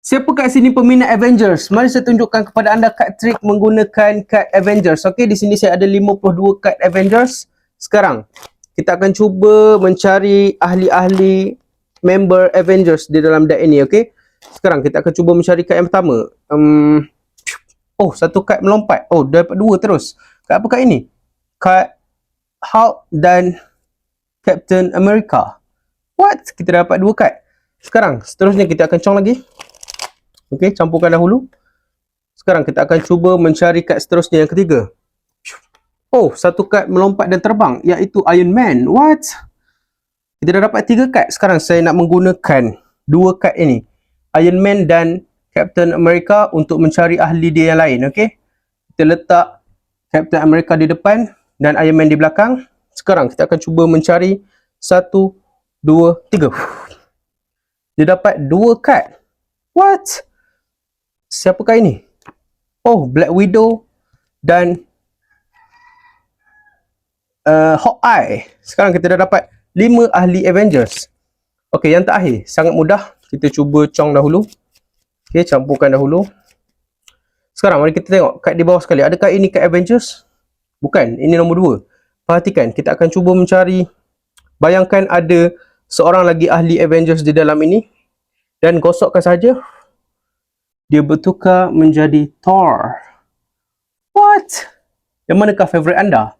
Siapa kat sini peminat Avengers? Mari saya tunjukkan kepada anda kad trik menggunakan kad Avengers. Okey, di sini saya ada 52 kad Avengers. Sekarang kita akan cuba mencari ahli-ahli member Avengers di dalam deck ini, okey? Sekarang kita akan cuba mencari kad yang pertama. Oh, satu kad melompat. Oh, dapat dua terus. Kad apa kad ini? Kad Hulk dan Captain America. What? Kita dapat dua kad. Sekarang, seterusnya kita akan cong lagi. Okey, campurkan dahulu. Sekarang kita akan cuba mencari kad seterusnya yang ketiga. Oh, satu kad melompat dan terbang, iaitu Iron Man. What? Kita dah dapat 3 kad. Sekarang saya nak menggunakan 2 kad ini, Iron Man dan Captain America, untuk mencari ahli dia yang lain. Okey, kita letak Captain America di depan dan Iron Man di belakang. Sekarang kita akan cuba mencari 1, 2, 3. Dia dapat 2 kad. What? Siapakah ini? Oh, Black Widow dan Hawkeye. Sekarang kita dah dapat 5 ahli Avengers. Okey, yang terakhir sangat mudah. Kita cuba cong dahulu. Okey, campurkan dahulu. Sekarang mari kita tengok kad di bawah sekali. Adakah ini kad Avengers? Bukan, ini nombor 2. Perhatikan, kita akan cuba mencari. Bayangkan ada seorang lagi ahli Avengers di dalam ini, dan gosokkan saja. Dia bertukar menjadi Thor. What? Yang manakah favourite anda?